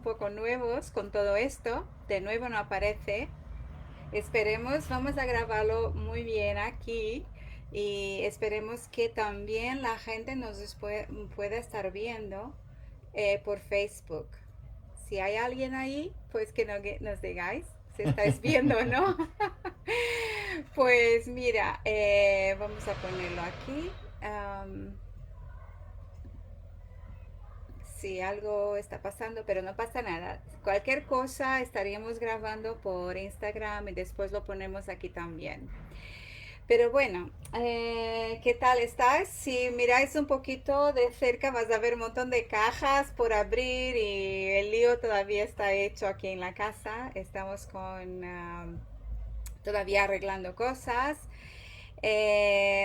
un poco nuevos con todo esto. De nuevo no aparece. Esperemos, vamos a grabarlo muy bien aquí y esperemos que también la gente pueda estar viendo por Facebook. Si hay alguien ahí, pues que nos digáis si estáis viendo o no. Pues mira, vamos a ponerlo aquí. Am, si algo está pasando, pero no pasa nada. Cualquier cosa estaríamos grabando por Instagram y después lo ponemos aquí también. Pero bueno, ¿qué tal estás? Si miráis un poquito de cerca vas a ver un montón de cajas por abrir y el lío todavía está hecho aquí en la casa. Estamos todavía arreglando cosas.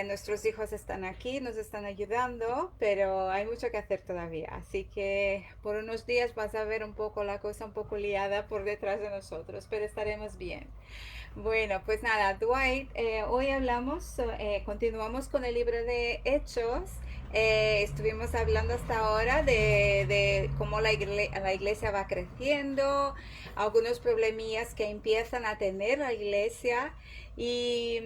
Nuestros hijos están aquí, nos están ayudando, pero hay mucho que hacer todavía. Así que por unos días vas a ver un poco la cosa un poco liada por detrás de nosotros, pero estaremos bien. Bueno, pues nada, Dwight, hoy continuamos con el libro de Hechos. Estuvimos hablando hasta ahora de cómo la iglesia va creciendo, algunos problemillas que empiezan a tener la iglesia y,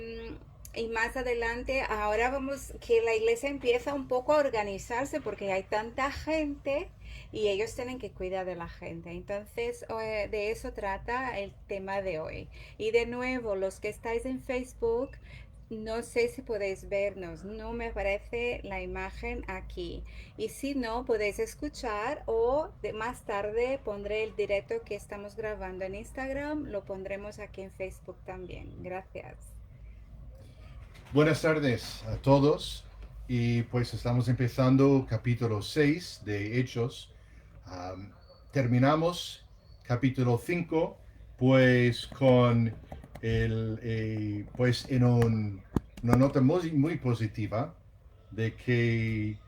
y más adelante, ahora vamos, que la iglesia empieza un poco a organizarse porque hay tanta gente y ellos tienen que cuidar de la gente. Entonces, de eso trata el tema de hoy. Y de nuevo, los que estáis en Facebook, no sé si podéis vernos, no me aparece la imagen aquí. Y si no, podéis escuchar o más tarde pondré el directo que estamos grabando en Instagram, lo pondremos aquí en Facebook también. Gracias. Buenas tardes a todos y pues estamos empezando capítulo 6 de Hechos. Am, Terminamos capítulo 5 pues con pues en una nota muy positiva de que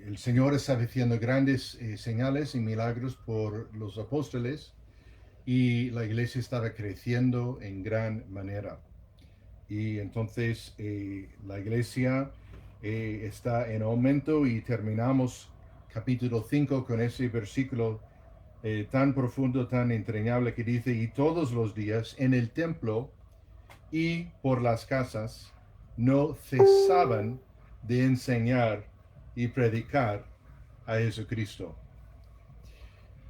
el Señor está haciendo grandes señales y milagros por los apóstoles y la iglesia estaba creciendo en gran manera. Y entonces la iglesia está en aumento y terminamos capítulo 5 con ese versículo tan profundo, tan entrañable que dice, y todos los días en el templo y por las casas no cesaban de enseñar y predicar a Jesucristo.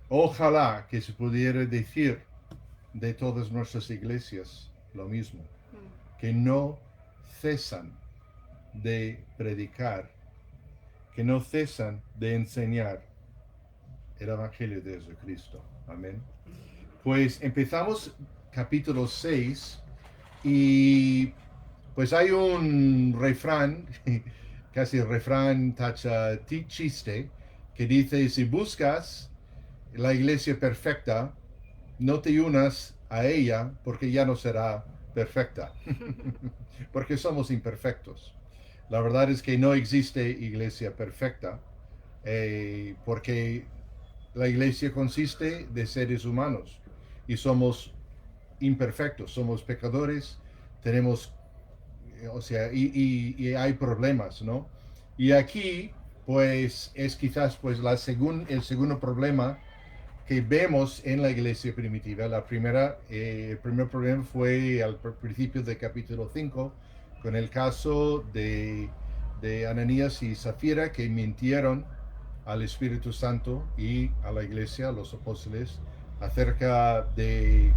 Ojalá que se pudiera decir de todas nuestras iglesias lo mismo, que no cesan de predicar, que no cesan de enseñar el Evangelio de Jesucristo. Amén. Pues empezamos capítulo 6 y pues hay un refrán, casi refrán tacha chiste, que dice, si buscas la iglesia perfecta, no te unas a ella porque ya no será perfecta, porque somos imperfectos. La verdad es que no existe iglesia perfecta, porque la iglesia consiste de seres humanos y somos imperfectos, somos pecadores, tenemos, o sea, y hay problemas, ¿no? Y aquí, pues, es quizás pues el segundo problema que vemos en la iglesia primitiva. El primer problema fue al principio del capítulo 5, con el caso de Ananías y Zafira, que mintieron al Espíritu Santo y a la iglesia, a los apóstoles, acerca de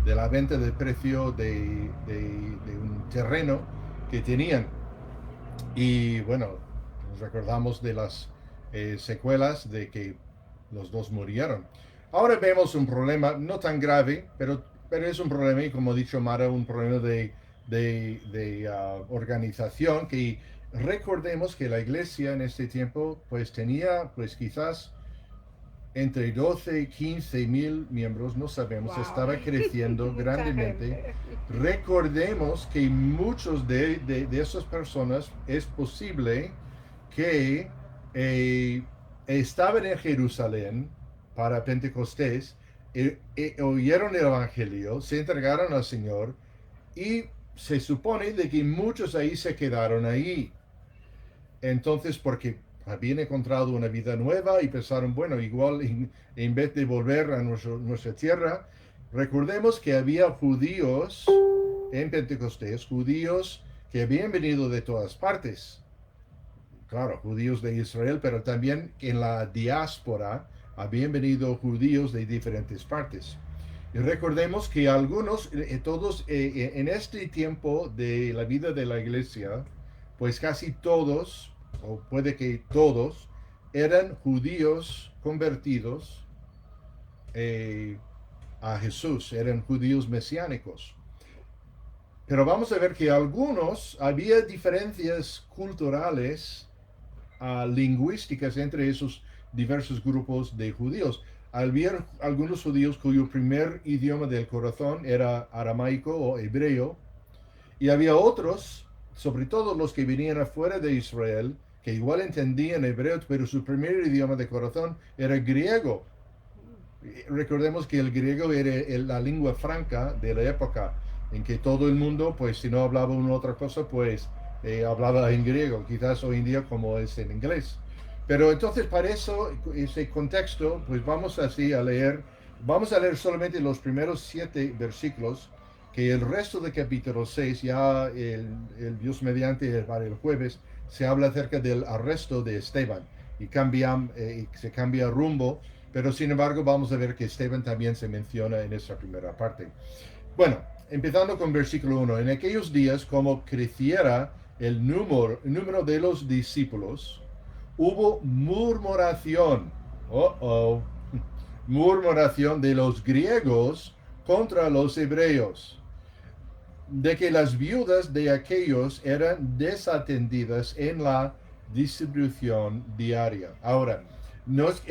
la venta de precio de un terreno que tenían. Y bueno, nos recordamos de las secuelas de que los dos murieron. Ahora vemos un problema no tan grave, pero es un problema, y como ha dicho Mara, un problema de organización, que recordemos que la iglesia en este tiempo pues tenía pues quizás entre 12 y 15 mil miembros, no sabemos, Wow, estaba creciendo mucha grandemente. gente. Recordemos que muchos de esas personas es posible que estaban en Jerusalén para Pentecostés, oyeron el Evangelio, se entregaron al Señor y se supone de que muchos ahí se quedaron ahí. Entonces, porque habían encontrado una vida nueva y pensaron, bueno, igual en vez de volver a nuestra tierra, recordemos que había judíos en Pentecostés, judíos que habían venido de todas partes, claro, judíos de Israel, pero también en la diáspora habían venido judíos de diferentes partes. Y recordemos que algunos, todos, en este tiempo de la vida de la iglesia, pues casi todos, o puede que todos, eran judíos convertidos a Jesús, eran judíos mesiánicos. Pero vamos a ver que algunos, había diferencias culturales, lingüísticas entre esos diversos grupos de judíos. Había algunos judíos cuyo primer idioma del corazón era aramaico o hebreo, y había otros, sobre todo los que venían afuera de Israel, que igual entendían hebreo, pero su primer idioma de corazón era griego. Recordemos que el griego era la lengua franca de la época, en que todo el mundo, pues si no hablaba una otra cosa, pues hablaba en griego, quizás hoy en día como es en inglés. Pero entonces para eso, ese contexto, pues vamos así a leer, vamos a leer solamente los primeros 7 versículos, que el resto del capítulo 6, ya el Dios mediante para el jueves, se habla acerca del arresto de Esteban y se cambia rumbo, pero sin embargo vamos a ver que Esteban también se menciona en esta primera parte. Bueno, empezando con versículo 1, en aquellos días como creciera el número de los discípulos, hubo murmuración, murmuración de los griegos contra los hebreos, de que las viudas de aquellos eran desatendidas en la distribución diaria. Ahora, no es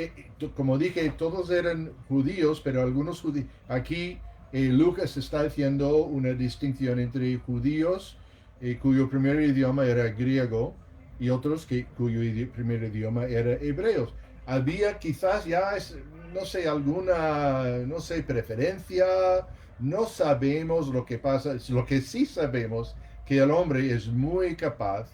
como dije, todos eran judíos, pero algunos judíos, aquí Lucas está haciendo una distinción entre judíos cuyo primer idioma era griego y otros cuyo primer idioma era hebreo. Había quizás ya, no sé, alguna, no sé, preferencia, no sabemos lo que pasa, lo que sí sabemos que el hombre es muy capaz,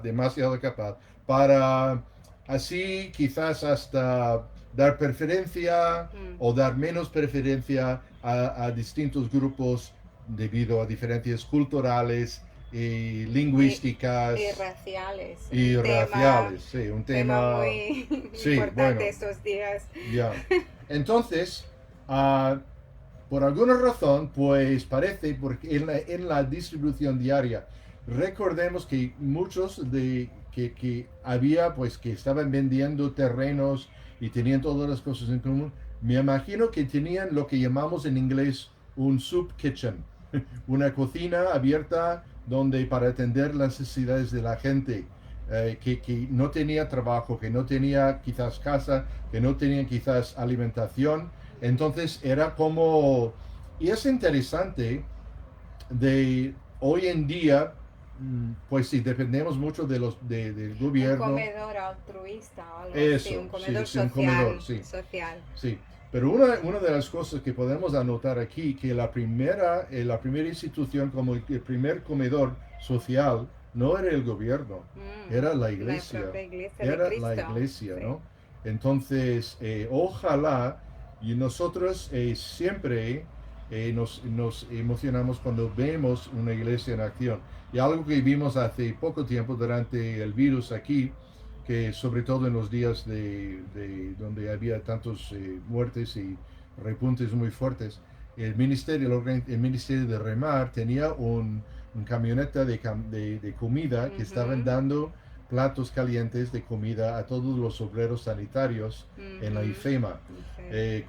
demasiado capaz, para así quizás hasta dar preferencia o dar menos preferencia a distintos grupos debido a diferencias culturales y lingüísticas y raciales. Sí, un tema muy sí, importante bueno, estos días. ya. Entonces, por alguna razón, pues parece, porque en la distribución diaria, recordemos que muchos que había, pues que estaban vendiendo terrenos y tenían todas las cosas en común, me imagino que tenían lo que llamamos en inglés un soup kitchen, una cocina abierta donde para atender las necesidades de la gente que no tenía trabajo, que no tenía quizás casa, que no tenía quizás alimentación. Entonces era como, y es interesante de hoy en día, pues sí, dependemos mucho del gobierno. Un comedor altruista o algo Eso, así, un comedor sí, social. un comedor, sí. Social. Sí, pero una de las cosas que podemos anotar aquí, que la primera institución como el primer comedor social no era el gobierno, era la iglesia, era la iglesia, sí. ¿no? Entonces, ojalá, y nosotros siempre nos emocionamos cuando vemos una iglesia en acción. Y algo que vimos hace poco tiempo durante el virus aquí, que sobre todo en los días donde había tantos muertes y repuntes muy fuertes, el ministerio de Remar tenía un camioneta de comida que estaban dando platos calientes de comida a todos los obreros sanitarios en la IFEMA,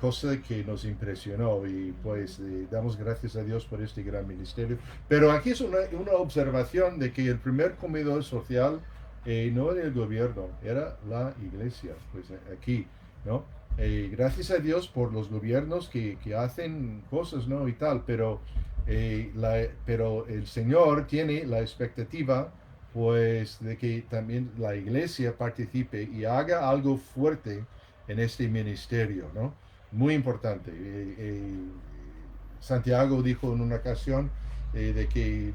cosa que nos impresionó y pues damos gracias a Dios por este gran ministerio. Pero aquí es una observación de que el primer comedor social no era el gobierno, era la iglesia, pues aquí, ¿no? Gracias a Dios por los gobiernos que hacen cosas, ¿no? Y tal, pero el Señor tiene la expectativa, pues, de que también la iglesia participe y haga algo fuerte en este ministerio, ¿no? Muy importante. Santiago dijo en una ocasión de que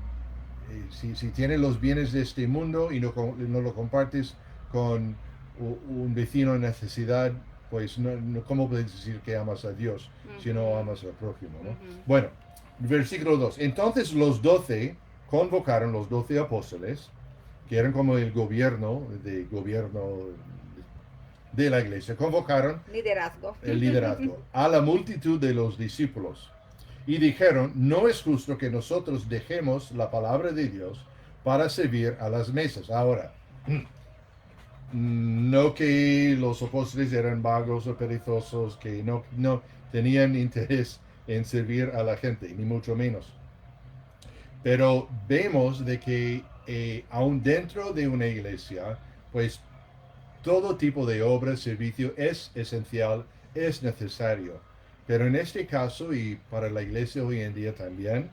si tienes los bienes de este mundo y no lo compartes con un vecino en necesidad, pues ¿cómo puedes decir que amas a Dios si no amas al prójimo, ¿no? Bueno, versículo 2. Entonces los 12 convocaron los 12 apóstoles, que eran como el gobierno de la iglesia, convocaron Liderazgo. el liderazgo a la multitud de los discípulos y dijeron, no es justo que nosotros dejemos la palabra de Dios para servir a las mesas. Ahora, no que los apóstoles eran vagos o perezosos, que no tenían interés en servir a la gente, ni mucho menos. Pero vemos de que aún dentro de una iglesia, pues todo tipo de obra, servicio es esencial, es necesario. Pero en este caso, y para la iglesia hoy en día también,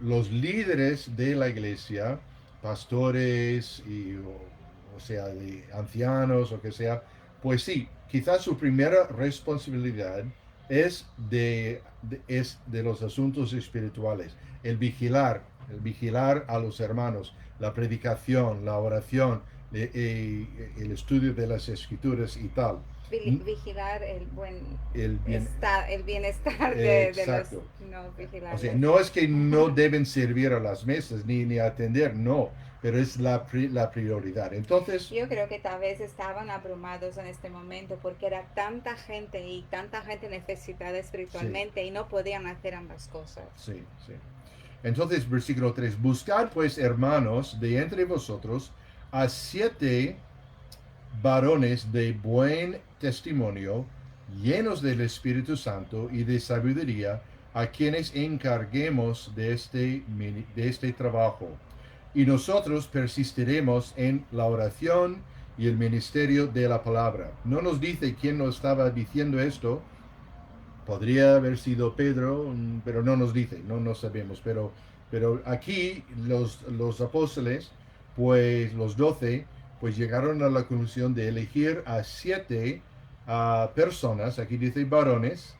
los líderes de la iglesia, pastores o sea, de ancianos o que sea, pues sí, quizás su primera responsabilidad es es de los asuntos espirituales, el vigilar a los hermanos, la predicación, la oración, el estudio de las escrituras y tal. Vigilar el El el bienestar de los exacto. no O vigilables. sea, no es que no deben servir a las mesas ni atender, no, pero es la prioridad. Entonces, Yo creo que tal vez estaban abrumados en este momento porque era tanta gente y tanta gente necesitada espiritualmente y no podían hacer ambas cosas. sí, sí. Entonces, versículo 3, buscad pues, hermanos, de entre vosotros a 7 varones de buen testimonio, llenos del Espíritu Santo y de sabiduría, a quienes encarguemos de este trabajo. Y nosotros persistiremos en la oración y el ministerio de la palabra. No nos dice quién nos estaba diciendo esto. Podría haber sido Pedro, pero no nos dice, no sabemos. Pero aquí los apóstoles, pues los 12, pues llegaron a la conclusión de elegir a 7 personas, aquí dice varones,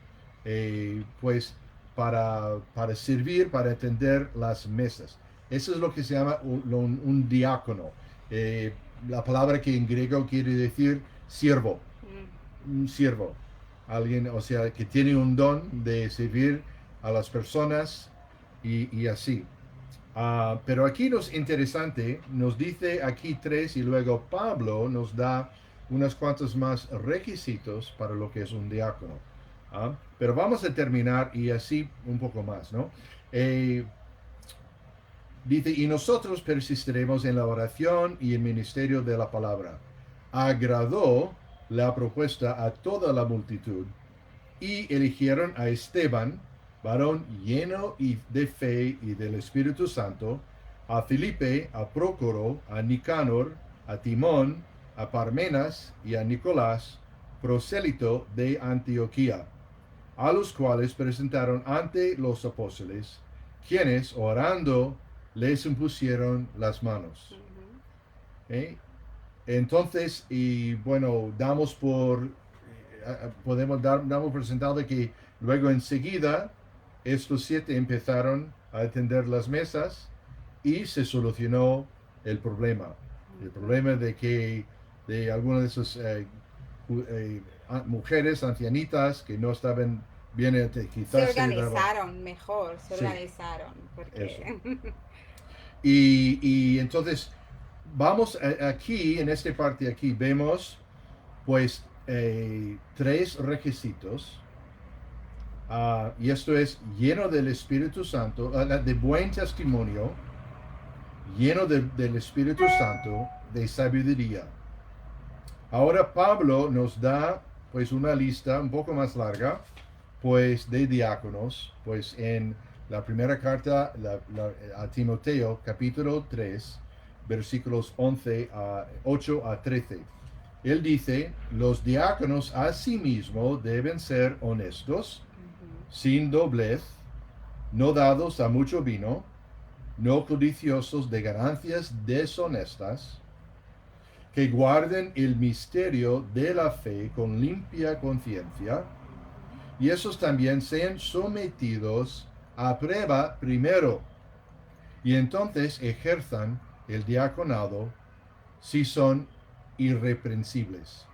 pues para servir, para atender las mesas. Eso es lo que se llama un diácono. La palabra que en griego quiere decir siervo, un siervo. Alguien, o sea, que tiene un don de servir a las personas y así. Pero aquí nos interesante, nos dice aquí 3 y luego Pablo nos da unos cuantos más requisitos para lo que es un diácono. Pero vamos a terminar y así un poco más, ¿no? Dice, y nosotros persistiremos en la oración y el ministerio de la palabra. Agradó la propuesta a toda la multitud y eligieron a Esteban, varón lleno de fe y del Espíritu Santo, a Filipe, a Prócoro, a Nicanor, a Timón, a Parmenas y a Nicolás, prosélito de Antioquía, a los cuales presentaron ante los apóstoles, quienes, orando, les impusieron las manos. Entonces, y bueno, damos por sentado que luego enseguida estos 7 empezaron a atender las mesas y se solucionó el problema. El problema de algunas de esas mujeres ancianitas que no estaban bien, quizás Se organizaron mejor, se Sí, organizaron. Porque y entonces vamos aquí, en esta parte aquí, vemos pues 3 requisitos. Y esto es lleno del Espíritu Santo, de buen testimonio, lleno del Espíritu Santo, de sabiduría. Ahora Pablo nos da pues una lista un poco más larga pues de diáconos, pues en la primera carta a Timoteo, capítulo 3, versículos 8 a 13. Él dice, los diáconos asimismo deben ser honestos, sin doblez, no dados a mucho vino, no codiciosos de ganancias deshonestas, que guarden el misterio de la fe con limpia conciencia, y esos también sean sometidos a prueba primero, y entonces ejerzan el diaconado si son irreprensibles.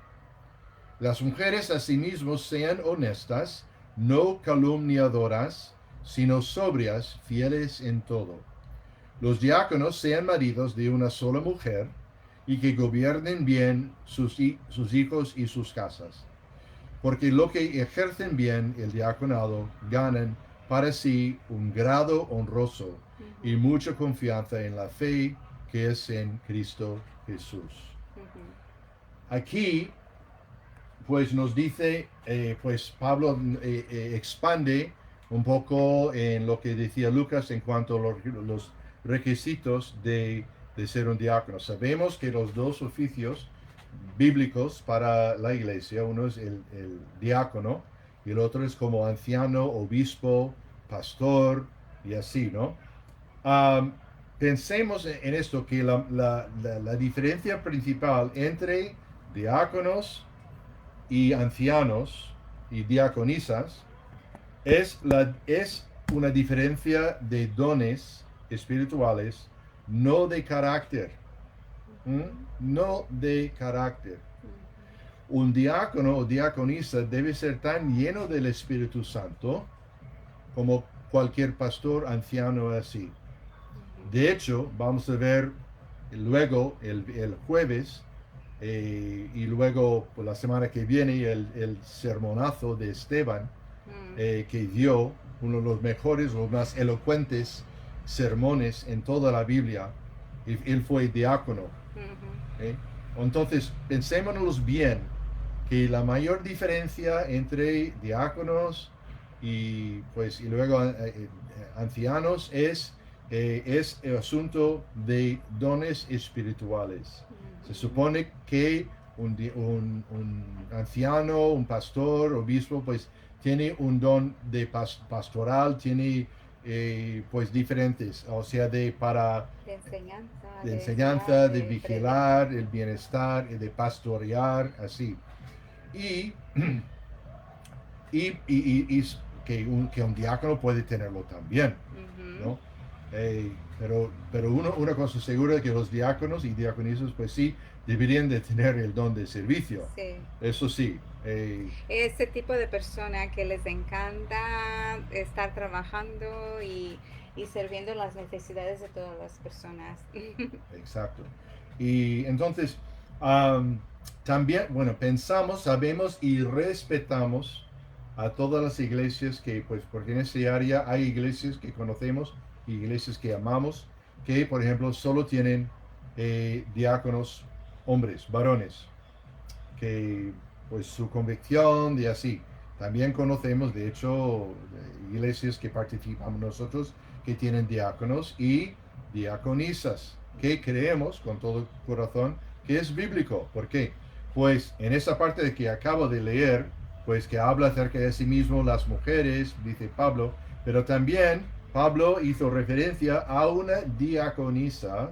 Las mujeres asimismo sean honestas, no calumniadoras, sino sobrias, fieles en todo. Los diáconos sean maridos de una sola mujer y que gobiernen bien sus hijos y sus casas, porque lo que ejercen bien el diaconado ganan para sí un grado honroso y mucha confianza en la fe que es en Cristo Jesús. Aquí pues nos dice, pues Pablo expande un poco en lo que decía Lucas en cuanto a los requisitos de ser un diácono. Sabemos que los dos oficios bíblicos para la iglesia, uno es el diácono y el otro es como anciano, obispo, pastor y así, ¿no? Pensemos en esto, que la diferencia principal entre diáconos y ancianos y diaconisas es una diferencia de dones espirituales, no de carácter. No de carácter. Un diácono o diaconisa debe ser tan lleno del Espíritu Santo como cualquier pastor anciano así. De hecho, vamos a ver luego el jueves y luego por la semana que viene el sermonazo de Esteban que dio uno de los mejores, los más elocuentes sermones en toda la Biblia. Él fue diácono. Entonces, pensémonos bien que la mayor diferencia entre diáconos y luego ancianos es el asunto de dones espirituales. Se supone que un anciano, un pastor, obispo, pues tiene un don de pastoral, tiene pues diferentes, o sea, de enseñanza, de vigilar el bienestar, de pastorear, así. Y que un diácono puede tenerlo también, ¿no? Pero una cosa segura es que los diáconos y diaconisas, pues sí, deberían de tener el don de servicio. Sí. Eso sí. Ese tipo de persona que les encanta estar trabajando y sirviendo las necesidades de todas las personas. Exacto. Y entonces, también, bueno, pensamos, sabemos y respetamos a todas las iglesias que, pues, porque en esta área hay iglesias que conocemos, iglesias que amamos, que, por ejemplo, solo tienen diáconos hombres, varones, que, pues, su convicción y así. También conocemos, de hecho, iglesias que participamos nosotros, que tienen diáconos y diaconisas, que creemos con todo corazón que es bíblico. ¿Por qué? Pues en esa parte de que acabo de leer, pues que habla acerca de sí mismo las mujeres, dice Pablo, pero también Pablo hizo referencia a una diaconisa,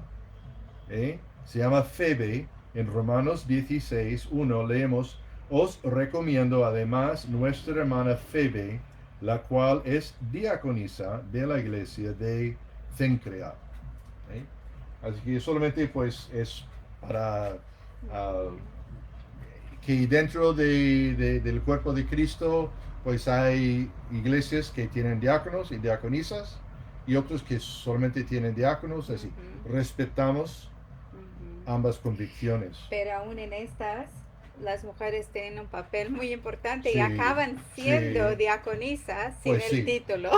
se llama Febe. En Romanos 16:1 leemos: os recomiendo además nuestra hermana Febe, la cual es diaconisa de la iglesia de Cencrea. Así que solamente pues es para que dentro del cuerpo de Cristo pues hay iglesias que tienen diáconos y diaconisas y otros que solamente tienen diáconos, así. Respetamos ambas convicciones. Pero aún en estas, las mujeres tienen un papel muy importante Sí, y acaban siendo sí. diaconisas sin Pues el sí. título.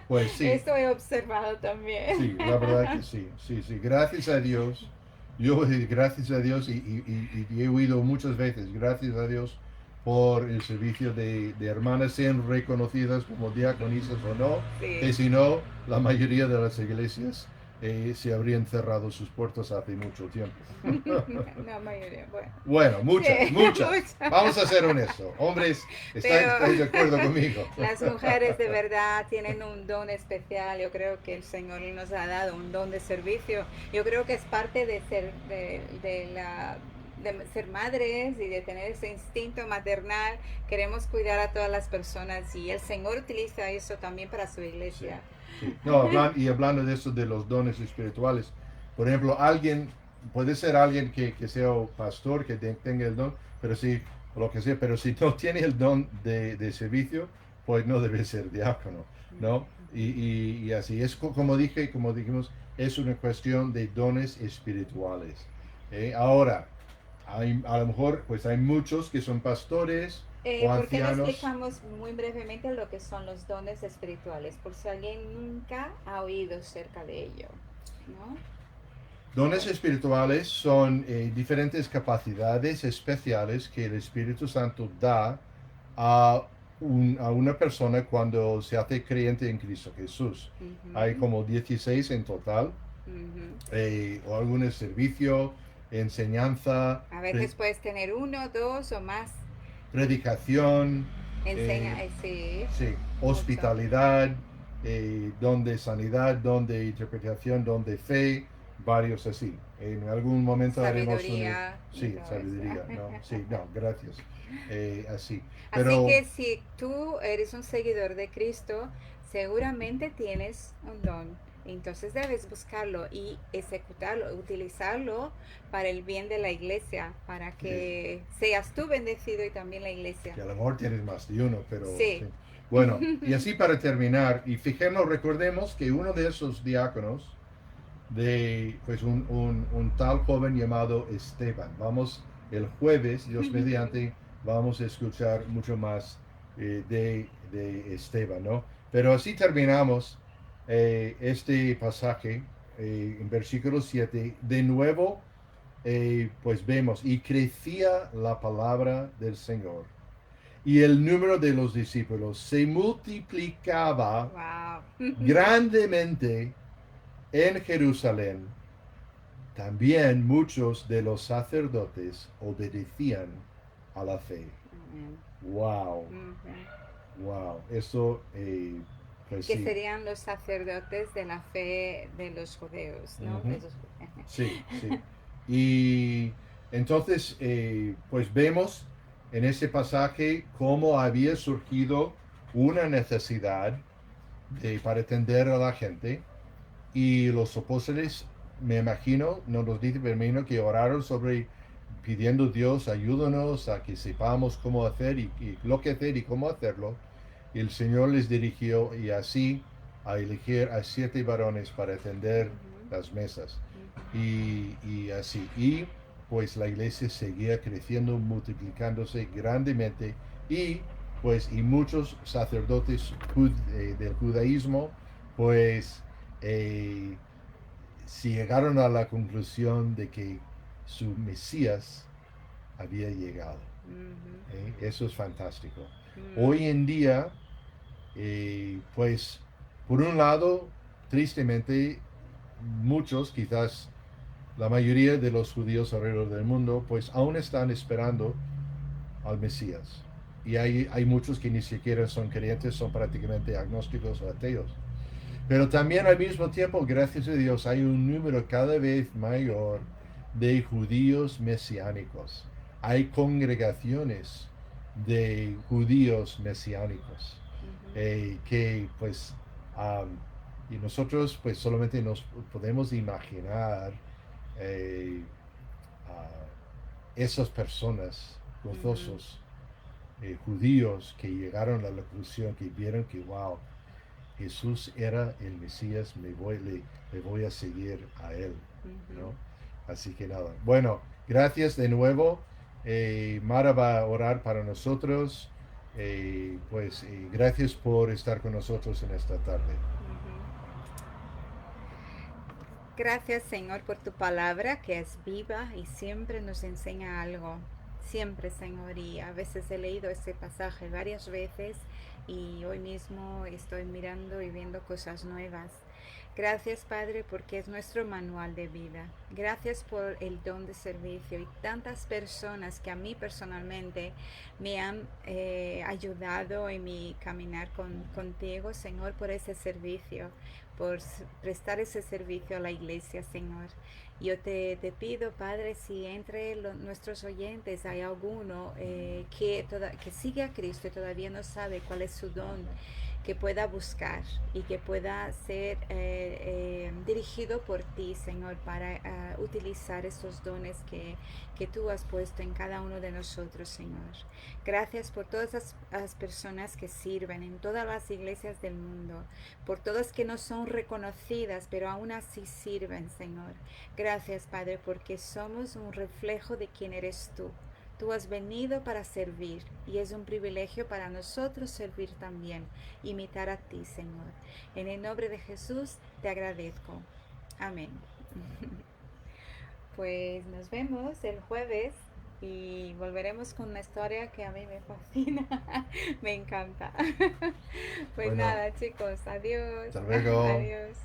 Pues sí. Eso he observado también. Sí, la verdad que sí, sí, gracias a Dios. Yo gracias a Dios y he oído muchas veces, gracias a Dios por el servicio de hermanas, sean reconocidas como diaconisas o no, Sí. que si no, la mayoría de las iglesias se habrían cerrado sus puertas hace mucho tiempo. La mayoría, bueno. Bueno, muchas, Sí, muchas. muchas. Vamos a ser honestos. Hombres, ¿estáis de acuerdo conmigo? Las mujeres de verdad tienen un don especial. Yo creo que el Señor nos ha dado un don de servicio. Yo creo que es parte de ser de ser madres y de tener ese instinto maternal. Queremos cuidar a todas las personas y el Señor utiliza eso también para su iglesia. Sí. No, y hablando de eso de los dones espirituales, por ejemplo, alguien puede ser alguien que sea pastor, que tenga el don, pero si, lo que sea, pero si no tiene el don de servicio, pues no debe ser diácono, ¿no? Y así, es como dije, como dijimos, es una cuestión de dones espirituales. Ahora, a lo mejor, pues hay muchos que son pastores o ¿Por qué no ancianos. explicamos muy brevemente lo que son los dones espirituales? Por si alguien nunca ha oído cerca de ello, ¿no? Dones espirituales son diferentes capacidades especiales que el Espíritu Santo da a, a una persona cuando se hace creyente en Cristo Jesús. Hay Ujú, como 16 en total, ujú. o algún servicio, enseñanza, A veces puedes tener uno, dos o más. predicación, Enseña, eh, sí, sí, mucho. hospitalidad, don de sanidad, don de interpretación, don de fe, varios así. En algún momento haremos un... Sabiduría y Sí, todo eso. sabiduría, ¿no? Sí, no, gracias. Así. Así Pero que si tú eres un seguidor de Cristo, seguramente tienes un don. Entonces debes buscarlo y ejecutarlo, utilizarlo para el bien de la iglesia, para sí, que seas tú bendecido y también la iglesia. que a lo mejor tienes más de uno, pero Sí. sí. Bueno, y así para terminar, y fijemos, recordemos que uno de esos diáconos, de pues un tal joven llamado Esteban. Vamos el jueves, Dios mediante, vamos a escuchar mucho más de Esteban, ¿no? Pero así terminamos este pasaje en versículo 7. De nuevo, pues vemos, y crecía la palabra del Señor. Y el número de los discípulos se multiplicaba Wow. grandemente en Jerusalén. También muchos de los sacerdotes obedecían a la fe. Amén. Wow, Ujú. wow. Eso, pues Que sí. serían los sacerdotes de la fe de los judeos, ¿no? Ujú. Esos- Sí, sí. Y entonces, pues vemos en ese pasaje cómo había surgido una necesidad para atender a la gente. Y los apóstoles, me imagino, no nos dice, pero me imagino que oraron sobre pidiendo Dios, ayúdanos a que sepamos cómo hacer y lo que hacer y cómo hacerlo. Y el Señor les dirigió y así a elegir a 7 varones para atender Ujú, las mesas. ujú. Y así. Y pues la iglesia seguía creciendo, multiplicándose grandemente. Y pues y muchos sacerdotes del judaísmo pues eh, si llegaron a la conclusión de que su Mesías había llegado. Ujú, Eso es fantástico. mm, Hoy en día, pues, por un lado, tristemente, muchos, quizás la mayoría de los judíos alrededor del mundo, pues aún están esperando al Mesías. Y hay muchos que ni siquiera son creyentes, son prácticamente agnósticos o ateos. Pero también al mismo tiempo, gracias a Dios, hay un número cada vez mayor de judíos mesiánicos. Hay congregaciones de judíos mesiánicos ujú. que pues, y nosotros pues solamente nos podemos imaginar eh, a esas personas Ujú, gozosos, judíos que llegaron a la conclusión, que vieron que, wow, Jesús era el Mesías, le voy a seguir a él, ujú. ¿no? Así que nada. Bueno, gracias de nuevo. Mara va a orar para nosotros. Gracias por estar con nosotros en esta tarde. Ujú. Gracias, Señor, por tu palabra que es viva y siempre nos enseña algo. Siempre, Señor, y a veces he leído este pasaje varias veces y hoy mismo estoy mirando y viendo cosas nuevas. Gracias, Padre, porque es nuestro manual de vida. Gracias por el don de servicio y tantas personas que a mí personalmente me han ayudado en mi caminar contigo, Señor, por ese servicio, por prestar ese servicio a la iglesia, Señor. Yo te pido, Padre, si entre nuestros oyentes hay alguno que sigue a Cristo y todavía no sabe cuál es su don, que pueda buscar y que pueda ser dirigido por ti, Señor, para utilizar estos dones que tú has puesto en cada uno de nosotros, Señor. Gracias por todas las personas que sirven en todas las iglesias del mundo, por todas que no son reconocidas, pero aún así sirven, Señor. Gracias, Padre, porque somos un reflejo de quién eres tú. Tú has venido para servir y es un privilegio para nosotros servir también, imitar a ti, Señor. En el nombre de Jesús te agradezco. Amén. Pues nos vemos el jueves y volveremos con una historia que a mí me fascina, me encanta. Pues Bueno, nada, chicos, adiós. hasta luego. Adiós.